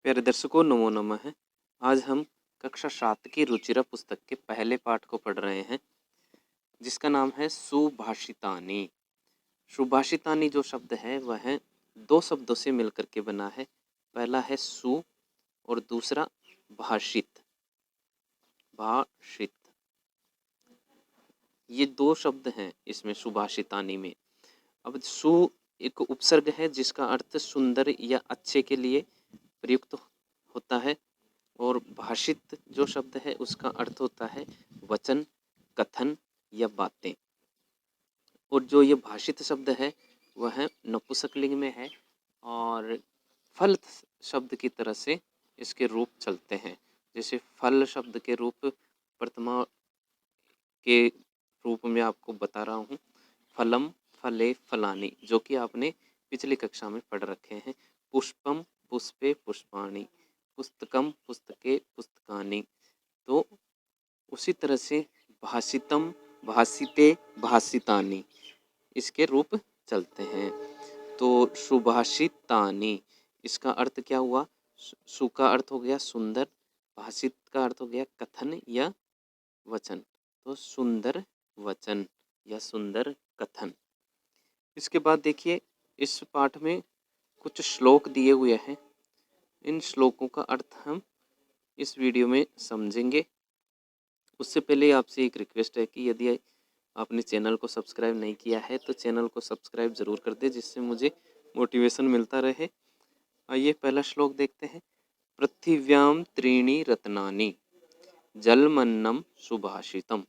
प्यारे दर्शकों, नमो नमः। आज हम कक्षा 7 की रुचिरा पुस्तक के पहले पाठ को पढ़ रहे हैं, जिसका नाम है सुभाषितानी। सुभाषितानी जो शब्द है वह दो शब्दों से मिलकर के बना है। पहला है सु और दूसरा भाषित। भाषित ये दो शब्द हैं इसमें सुभाषितानी में। अब सु एक उपसर्ग है जिसका अर्थ सुंदर या अच्छे के लिए प्रयुक्त होता है, और भाषित जो शब्द है उसका अर्थ होता है वचन, कथन या बातें। और जो ये भाषित शब्द है वह नपुंसकलिंग में है और फल शब्द की तरह से इसके रूप चलते हैं। जैसे फल शब्द के रूप प्रथमा के रूप में आपको बता रहा हूँ, फलम, फले, फलानी, जो कि आपने पिछली कक्षा में पढ़ रखे हैं। पुष्पम, पुष्पे, पुष्पाणि, पुस्तकम, पुस्तके, पुस्तकानि। तो उसी तरह से भाषितम, भाषिते, भाषितानि इसके रूप चलते हैं। तो सुभाषितानि इसका अर्थ क्या हुआ? सु का अर्थ हो गया सुंदर, भाषित का अर्थ हो गया कथन या वचन। तो सुंदर वचन या सुंदर कथन। इसके बाद देखिए, इस पाठ में कुछ श्लोक दिए हुए हैं। इन श्लोकों का अर्थ हम इस वीडियो में समझेंगे। उससे पहले आपसे एक रिक्वेस्ट है कि यदि आपने चैनल को सब्सक्राइब नहीं किया है तो चैनल को सब्सक्राइब जरूर कर दे, जिससे मुझे मोटिवेशन मिलता रहे। आइए पहला श्लोक देखते हैं। पृथिव्याम त्रीणि रत्नानि जलमन्नं सुभाषितम्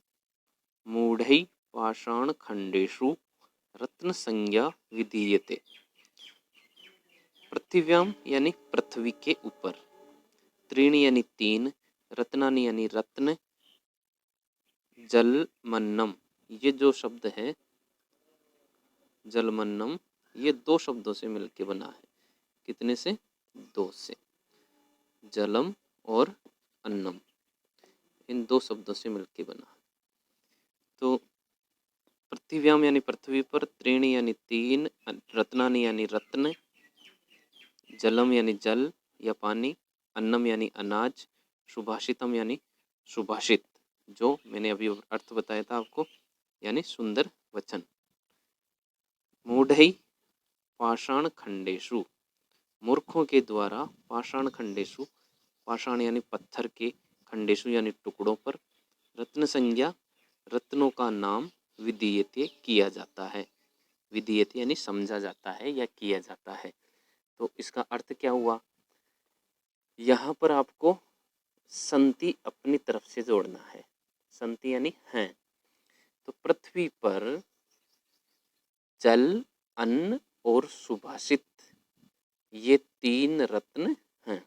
मूढ़ै पाषाण खंडेषु रत्न संज्ञा विधीयते। पृथिव्याम यानी पृथ्वी के ऊपर, त्रीणि यानी तीन, रत्नानि यानी रत्न, जलमन्नम ये जो शब्द है जलमन्नम ये दो शब्दों से मिलकर बना है। कितने से? दो से। जलम और अन्नम इन दो शब्दों से मिलकर बना है। तो पृथिव्याम यानी पृथ्वी पर, त्रीणि यानी तीन, रत्नानि यानी रत्न, जलम यानी जल या पानी, अन्नम यानी अनाज, सुभाषितम यानी सुभाषित, जो मैंने अभी अर्थ बताया था आपको, यानी सुंदर वचन। मूढ़ै पाषाण खंडेषु मूर्खों के द्वारा, पाषाण खंडेषु पाषाण यानी पत्थर के, खंडेषु यानी टुकड़ों पर, रत्न संज्ञा रत्नों का नाम, विधीयते किया जाता है। विधीयते यानी समझा जाता है या किया जाता है। तो इसका अर्थ क्या हुआ? यहाँ पर आपको संति अपनी तरफ से जोड़ना है। संति यानी है। तो पृथ्वी पर जल, अन्न और सुभाषित ये तीन रत्न हैं।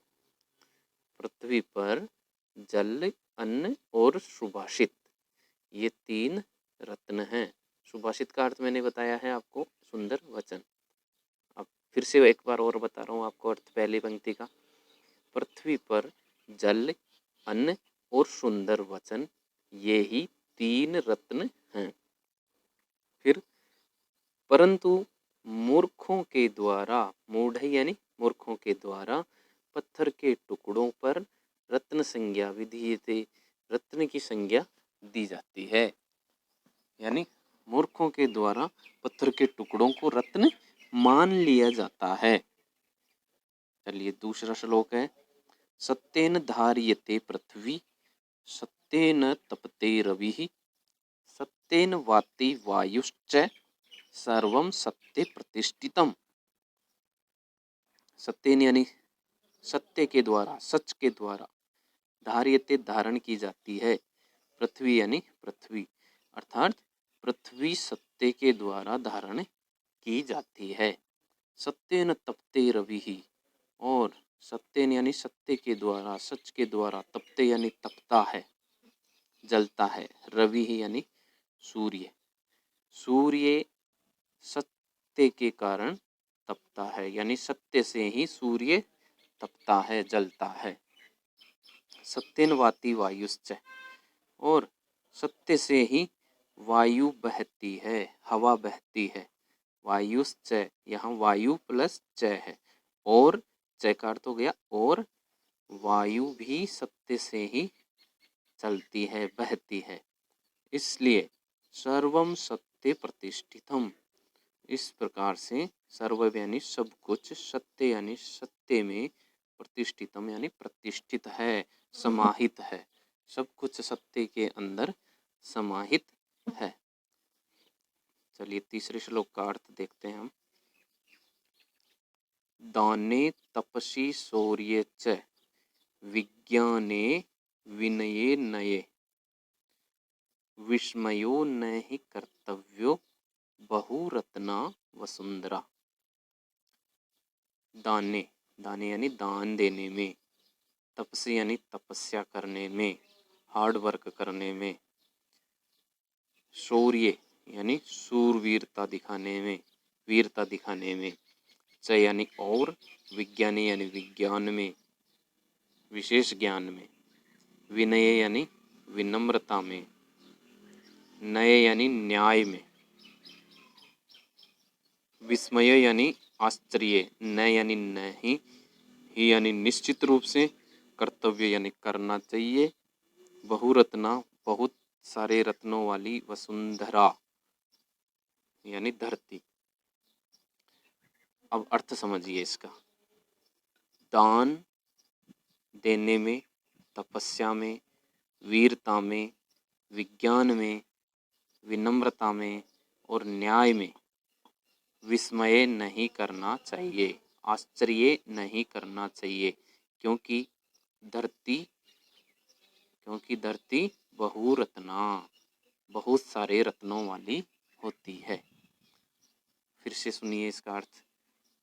पृथ्वी पर जल, अन्न और सुभाषित ये तीन रत्न हैं। सुभाषित का अर्थ मैंने बताया है आपको, सुंदर वचन। अब फिर से एक बार और बता रहा हूँ आपको अर्थ पहली पंक्ति का। पृथ्वी पर जल, अन्न और सुंदर वचन ये ही तीन रत्न हैं। फिर परंतु मूर्खों के द्वारा, मूढ़ यानी मूर्खों के द्वारा, पत्थर के टुकड़ों पर रत्न संज्ञा विधीयते रत्न की संज्ञा दी जाती है। यानी मूर्खों के द्वारा पत्थर के टुकड़ों को रत्न मान लिया जाता है। चलिए दूसरा श्लोक है। सत्येन धार्यते पृथ्वी सत्येन तपते रविः सत्येन वाति वायुश्च सर्वं सत्ये प्रतिष्ठितम्। सत्येन यानी सत्य के द्वारा, सच के द्वारा, धार्यते धारण की जाती है, पृथ्वी यानी पृथ्वी, अर्थात पृथ्वी सत्य के द्वारा धारण की जाती है। सत्येन तपते रविः, और सत्येन यानी सत्य के द्वारा, सच के द्वारा, तपते यानी तपता है, जलता है, रवि यानी सूर्य, सूर्य सत्य के कारण तपता है, यानी सत्य से ही सूर्य तपता है, जलता है। सत्येन वाति वायुश्च, और सत्य से ही वायु बहती है, हवा बहती है। वायुश्च यहाँ वायु प्लस च है, और च का अर्थ हो गया और वायु भी सत्य से ही चलती है, बहती है, इसलिए सर्वम सत्य प्रतिष्ठितम। इस प्रकार से सर्व यानी सब कुछ, सत्य यानी सत्य में, प्रतिष्ठितम यानी प्रतिष्ठित है, समाहित है, सब कुछ सत्य के अंदर समाहित है। चलिए तीसरे श्लोक का अर्थ देखते हैं हम। दाने तपसी शौर्ये च विज्ञाने विनये नये विस्मयो न हि कर्तव्यो बहुरत्ना वसुंधरा। दाने, दाने यानी दान देने में, तपसी यानी तपस्या करने में, हार्ड वर्क करने में, शौर्य यानी सूरवीरता दिखाने में, वीरता दिखाने में, च यानी और, विज्ञानी यानी विज्ञान में, विशेष ज्ञान में, विनय यानी विनम्रता में, नय यानी न्याय में, विस्मय यानी आश्चर्य, न यानी नहीं, ही यानी निश्चित रूप से, कर्तव्य यानी करना चाहिए, बहुरत्ना बहुत सारे रत्नों वाली, वसुंधरा यानी धरती। अब अर्थ समझिए इसका। दान देने में, तपस्या में, वीरता में, विज्ञान में, विनम्रता में और न्याय में विस्मय नहीं करना चाहिए, आश्चर्य नहीं करना चाहिए, क्योंकि धरती बहुरत्ना, बहुत सारे रत्नों वाली होती है। फिर से सुनिए इसका अर्थ।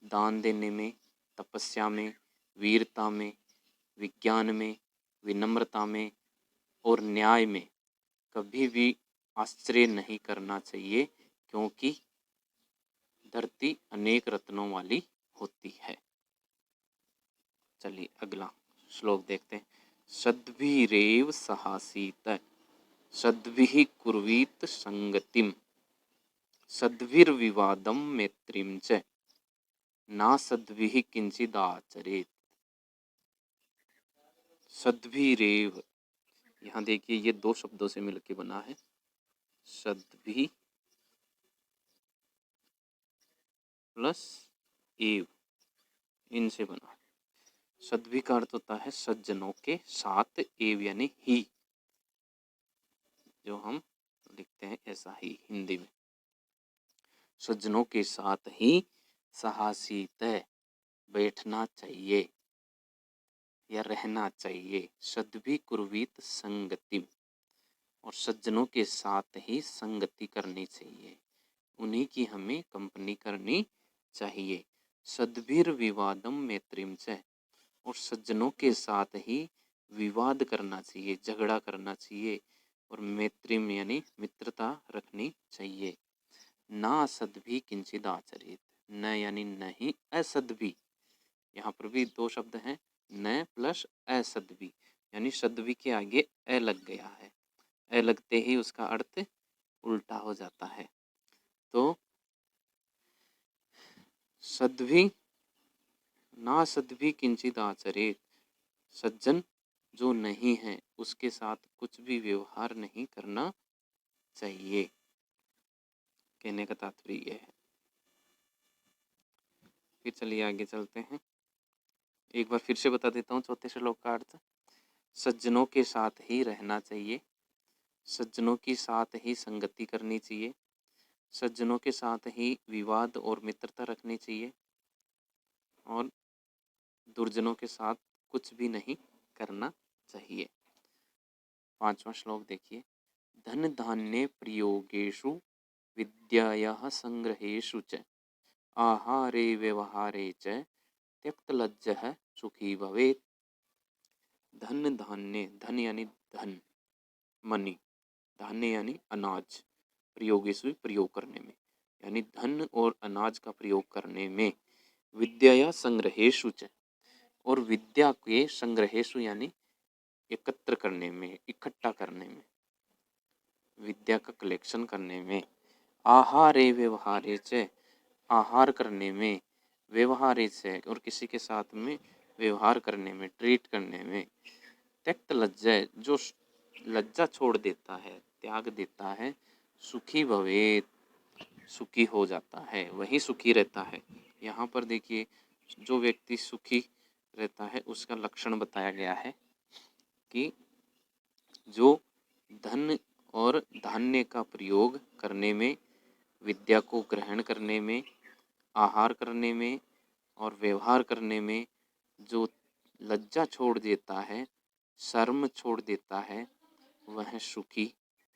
दान देने में, तपस्या में, वीरता में, विज्ञान में, विनम्रता में और न्याय में कभी भी आश्चर्य नहीं करना चाहिए, क्योंकि धरती अनेक रत्नों वाली होती है। चलिए अगला श्लोक देखते हैं। सद्भिरेव सहासीत सद्भिः कुर्वीत संगतिम सद्भिर्विवादम मैत्रीं च ना सद्भिः किंचिदाचरेत। सद्भिरेव, यहाँ देखिए ये दो शब्दों से मिलकर बना है। सद्भि प्लस एव, इनसे बना। सद्भि का अर्थ होता है सज्जनों के साथ, एव यानी ही, जो हम लिखते हैं ऐसा ही हिंदी में। सज्जनों के साथ ही सहासीत बैठना चाहिए या रहना चाहिए। सद्भि कुर्वीत संगति, और सज्जनों के साथ ही संगति करनी चाहिए, उन्हीं की हमें कंपनी करनी चाहिए। सद्भिर विवादम मैत्रीं च, और सज्जनों के साथ ही विवाद करना चाहिए, झगड़ा करना चाहिए, और मैत्रीं यानी मित्रता रखनी चाहिए। ना असद्भि किंचिद आचरित, न यानी नहीं, असद्भि, यहाँ पर भी दो शब्द हैं, न प्लस असद्भि, यानी सद्भि के आगे अ लग गया है, अ लगते ही उसका अर्थ उल्टा हो जाता है। तो सद्भि, ना सद्भि किंचित आचरित, सज्जन जो नहीं है उसके साथ कुछ भी व्यवहार नहीं करना चाहिए, कहने का तात्पर्य यह है। फिर चलिए आगे चलते हैं। एक बार फिर से बता देता हूँ चौथे श्लोक का अर्थ। सज्जनों के साथ ही रहना चाहिए, सज्जनों के साथ ही संगति करनी चाहिए, सज्जनों के साथ ही विवाद और मित्रता रखनी चाहिए, और दुर्जनों के साथ कुछ भी नहीं करना चाहिए। पांचवा श्लोक देखिए। धन धान्य प्रयोगेषु विद्यायाः संग्रहेषु च आहारे व्यवहारे च त्यक्तलज्जः सुखी भवेत्। धन धान्य, धन यानी धन, मनी, धान्य यानी अनाज, प्रयोगेषु प्रयोग करने में, यानी धन और अनाज का प्रयोग करने में, विद्या संग्रहेषु च, और विद्या के संग्रहेषु यानी एकत्र करने में, इकट्ठा करने में, विद्या का कलेक्शन करने में, आहारे व्यवहारे च, आहार करने में, व्यवहार से और किसी के साथ में व्यवहार करने में, ट्रीट करने में। त्यक्त लज्जा, जो लज्जा छोड़ देता है, त्याग देता है, सुखी भवेत, सुखी हो जाता है, वही सुखी रहता है। यहाँ पर देखिए, जो व्यक्ति सुखी रहता है उसका लक्षण बताया गया है कि जो धन और धान्य का प्रयोग करने में, विद्या को ग्रहण करने में, आहार करने में और व्यवहार करने में जो लज्जा छोड़ देता है, शर्म छोड़ देता है, वह सुखी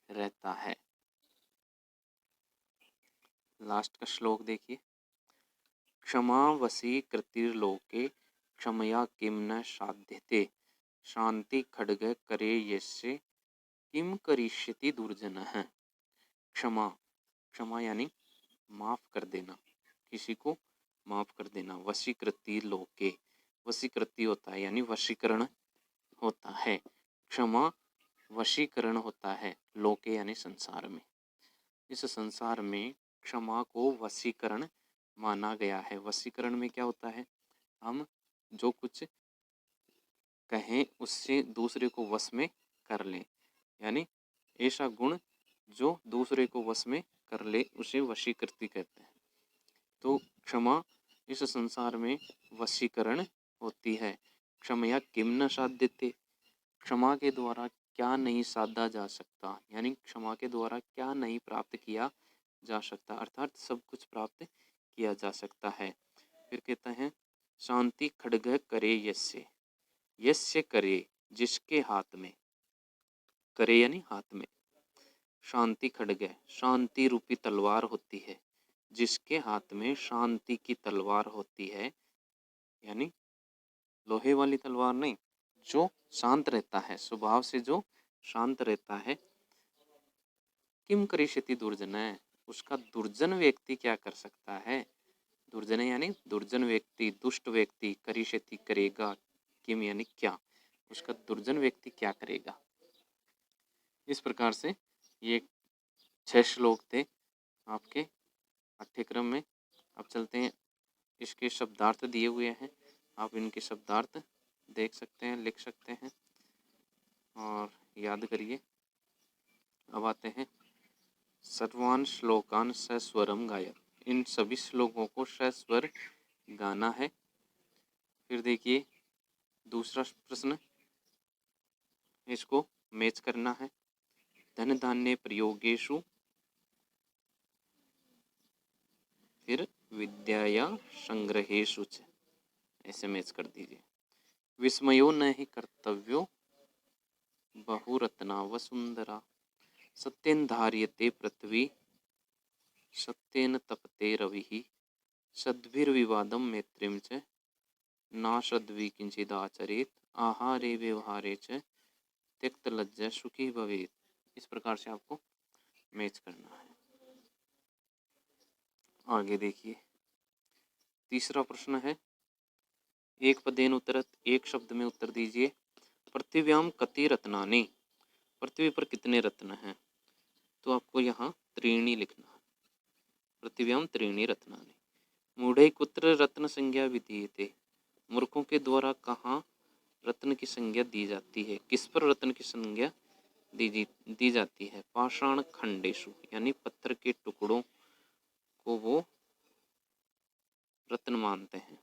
रहता है। लास्ट का श्लोक देखिए, क्षमा वसी कृतिर्लोके क्षमया किम न साध्यते, शांति खड्ग करे यस्य किम करिष्यति दुर्जनः। क्षमा, क्षमा यानी माफ कर देना, किसी को माफ कर देना। वशीकृति लोके, वशीकृति होता है यानी वशीकरण होता है। क्षमा वशीकरण होता है, लोके यानी संसार में। इस संसार में क्षमा को वशीकरण माना गया है। वशीकरण में क्या होता है, हम जो कुछ कहें उससे दूसरे को वश में कर लें, यानी ऐसा गुण जो दूसरे को वश में कर ले उसे वशीकृति कहते हैं। तो क्षमा इस संसार में वशीकरण होती है। क्षमया किम न साध्यते, क्षमा के द्वारा क्या नहीं साधा जा सकता, यानी क्षमा के द्वारा क्या नहीं प्राप्त किया जा सकता, अर्थात सब कुछ प्राप्त किया जा सकता है। फिर कहते हैं शांति खड्ग करे यस्य, यस्य करे जिसके हाथ में, करे यानी हाथ में, शांति खड्ग, शांति रूपी तलवार होती है, जिसके हाथ में शांति की तलवार होती है, यानी लोहे वाली तलवार नहीं, जो शांत रहता है, स्वभाव से जो शांत रहता है। किम करिष्यति दुर्जन, उसका दुर्जन व्यक्ति क्या कर सकता है, दुर्जन यानी दुर्जन व्यक्ति, दुष्ट व्यक्ति, करिष्यति करेगा, किम यानी क्या, उसका दुर्जन व्यक्ति क्या करेगा। इस प्रकार से ये 6 श्लोक थे आपके पाठ्यक्रम में। अब चलते हैं, इसके शब्दार्थ दिए हुए हैं, आप इनके शब्दार्थ देख सकते हैं, लिख सकते हैं और याद करिए। अब आते हैं सर्वान श्लोकान सस्वरम गायन, इन सभी श्लोकों को सस्वर गाना है। फिर देखिए दूसरा प्रश्न, इसको मैच करना है। धन धान्य प्रयोगेषु, फिर विद्याया संग्रहेषु च, ऐसे मैच कर दीजिए। विस्मयो न ही कर्तव्यो बहुरत्ना वसुंधरा, सत्येन धार्यते पृथ्वी सत्येन तपते रविः, सद्भिर्विवादं मैत्रीं च नाशद्वि किंचिदाचरेत, आहारे व्यवहारे च त्यक्त लज्जा सुखी भवेत। इस प्रकार से आपको मैच करना है। आगे देखिए, तीसरा प्रश्न है, एक पदेन उत्तरत, एक शब्द में उत्तर दीजिए। पृथिव्याम कति रत्नानि, पृथ्वी पर कितने रत्न हैं, तो आपको यहाँ त्रीणि लिखना है। पृथिव्याम त्रीणि रत्नानि। मूढ़ै कुत्र रत्न संज्ञा विधीयते, मूर्खों के द्वारा कहाँ रत्न की संज्ञा दी जाती है, किस पर रत्न की संज्ञा दी जाती है। पाषाण खंडेशु, यानी पत्थर के टुकड़ों को वो रत्न मानते हैं।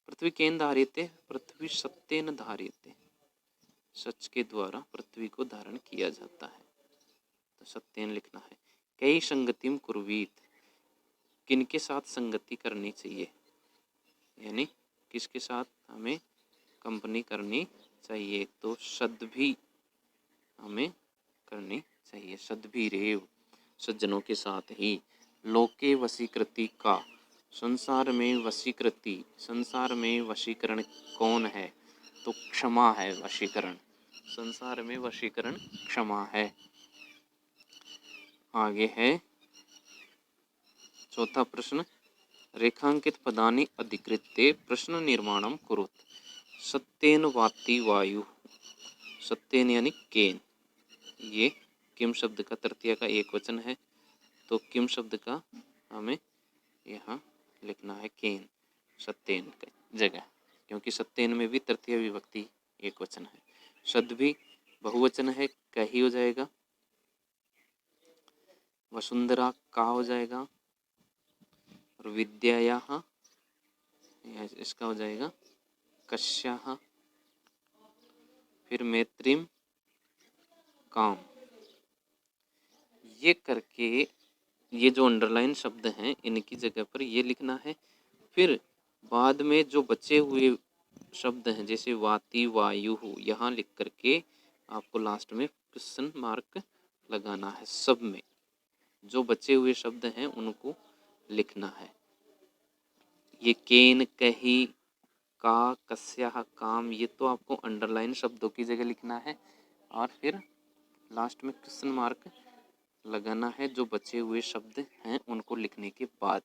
पृथ्वी केन धार्यते, पृथ्वी सत्येन धार्यते, सच के द्वारा पृथ्वी को धारण किया जाता है, तो सत्येन लिखना है। कई संगतिम कुर्वीत, किनके साथ संगति करनी चाहिए, यानी किसके साथ हमें कंपनी करनी चाहिए, तो सद्भी हमें करनी चाहिए, सद्भी रेव, सज्जनों के साथ ही। लोके वशीकृति का, संसार में वशीकृति, संसार में वशीकरण कौन है, तो क्षमा है वशीकरण, संसार में वशीकरण क्षमा है। आगे है चौथा प्रश्न, रेखांकित पदानि अधिकृत्य प्रश्न निर्माणम कुरुत, सत्येन वाति वायु, सत्येन यानी केन, ये किम शब्द का तृतीया का एक वचन है, तो किम शब्द का हमें यहाँ लिखना है केन, सत्येन की जगह, क्योंकि सत्येन में भी तृतीय विभक्ति एक वचन है। शब्द भी बहुवचन है, कही हो जाएगा। वसुंधरा का हो जाएगा, और विद्यायाः इसका हो जाएगा कस्याः, फिर मैत्रीम काम। ये करके ये जो अंडरलाइन शब्द हैं इनकी जगह पर ये लिखना है। फिर बाद में जो बचे हुए शब्द हैं जैसे वाति वायु, यहाँ लिख करके आपको लास्ट में क्वेश्चन मार्क लगाना है। सब में जो बचे हुए शब्द हैं उनको लिखना है। ये केन, कही, का, कस्याः, काम, ये तो आपको अंडरलाइन शब्दों की जगह लिखना है, और फिर लास्ट में क्वेश्चन मार्क लगाना है जो बचे हुए शब्द हैं उनको लिखने के बाद।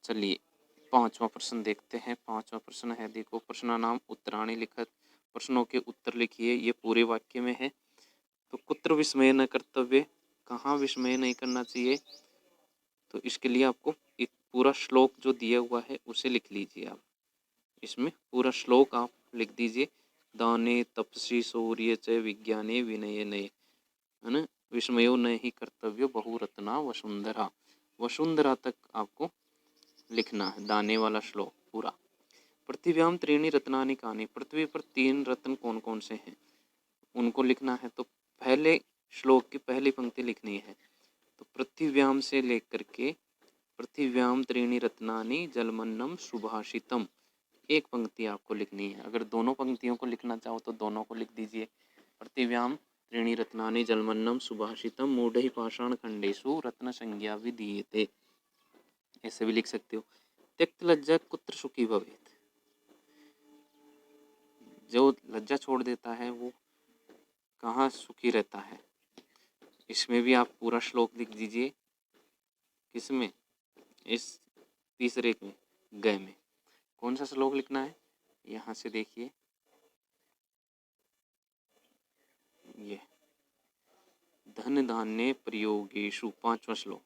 चलिए 5वां प्रश्न देखते हैं। 5वां प्रश्न है, देखो, प्रश्नानाम उत्तराणि लिखत, प्रश्नों के उत्तर लिखिए। ये पूरे वाक्य में है। तो कुत्र विस्मय न कर्तव्य, कहाँ विस्मय नहीं करना चाहिए, तो इसके लिए आपको एक पूरा श्लोक जो दिया हुआ है उसे लिख लीजिए आप। इसमें पूरा श्लोक आप लिख दीजिए। दाने तपसि शौर्य च विज्ञाने विनय नये, है ना, विस्मयो नहीं कर्तव्य बहुरत्ना वसुंधरा। वसुंधरा तक आपको लिखना है दाने वाला श्लोक पूरा। पृथ्व्याम त्रीणि रत्नानि कानि, पृथ्वी पर 3 रत्न कौन कौन से हैं उनको लिखना है। तो पहले श्लोक की पहली पंक्ति लिखनी है। तो पृथ्व्याम से लेकर के पृथ्व्याम त्रीणि रत्नानि जलमन्नम सुभाषितम, एक पंक्ति आपको लिखनी है। अगर दोनों पंक्तियों को लिखना चाहो तो दोनों को लिख दीजिए। पृथ्व्याम त्रीणि रत्नानि जलमन्नम सुभाषितम मूढ़ैः पाषाण खंडेषु रत्न संज्ञा विधीयते, ऐसे भी लिख सकते हो। त्यक्त लज्जा कुत्र सुखी भवेत्, जो लज्जा छोड़ देता है वो कहाँ सुखी रहता है। इसमें भी आप पूरा श्लोक लिख दीजिए। किसमें, इस तीसरे में, गय में। कौन सा श्लोक लिखना है, यहाँ से देखिए, ये धन धान्य प्रयोगेषु, 5वां श्लोक,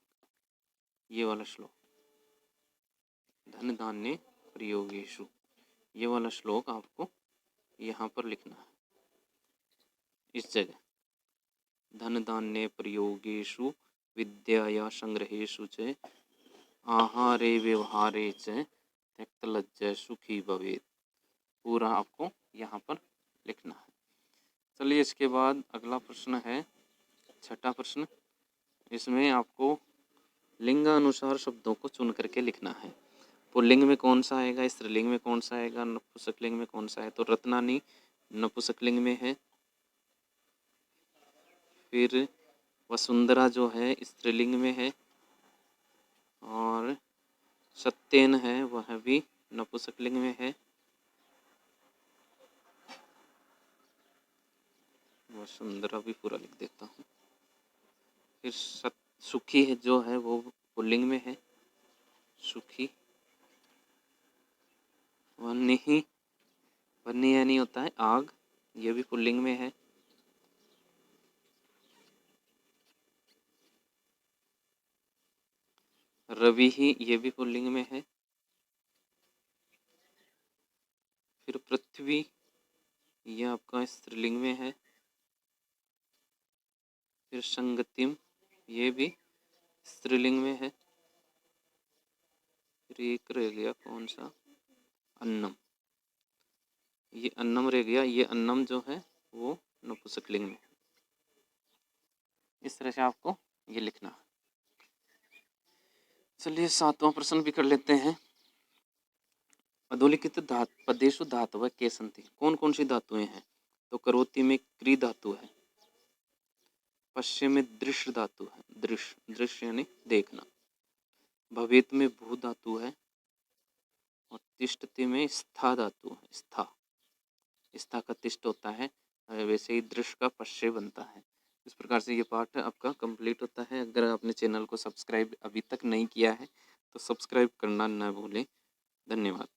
ये वाला श्लोक, धन धान्य प्रयोगेषु, ये वाला श्लोक आपको यहाँ पर लिखना है। इस जगह धन धान्य प्रयोगेषु विद्याया संग्रहेषु च आहारे व्यवहारे च त्यक्त लज्जा सुखी भवेत्, पूरा आपको यहाँ पर लिखना है। चलिए इसके बाद अगला प्रश्न है 6ठा प्रश्न। इसमें आपको लिंगानुसार शब्दों को चुन करके लिखना है। पुल्लिंग में कौन सा आएगा, स्त्रीलिंग में कौन सा आएगा, नपुंसकलिंग में कौन सा है। तो रत्नानि नपुंसकलिंग में है, फिर वसुंधरा जो है स्त्रीलिंग में है, और सत्येन है वह भी नपुंसकलिंग में है, वसुंधरा भी पूरा लिख देता हूँ। फिर सुखी है जो है वो पुल्लिंग में है, सुखी। वन्य, वन्य यानी होता है आग, ये भी पुल्लिंग में है। रवि ही, ये भी पुल्लिंग में है। फिर पृथ्वी, ये आपका स्त्रीलिंग में है। फिर संगतिम, ये भी स्त्रीलिंग में है। फिर एक रह गया कौन सा, अन्नम, ये अन्नम रह गया। ये अन्नम जो है वो नपुंसकलिंग में है। इस तरह से आपको ये लिखना है। चलिए 7वां प्रश्न भी कर लेते हैं। अधोलिखित पदेषु धातवः के सन्ति, कौन कौन सी धातुएं हैं। तो करोति में क्री धातु है, पश्चिम में दृश्य धातु है, दृश्य, दृश्य यानी देखना। भवेत में भू धातु है, और तिष्ठति में स्था धातु है, स्था, स्था का तिष्ठ होता है, वैसे ही दृश्य का पश्चय बनता है। इस प्रकार से ये पाठ आपका कंप्लीट होता है। अगर आपने चैनल को सब्सक्राइब अभी तक नहीं किया है तो सब्सक्राइब करना ना भूलें। धन्यवाद।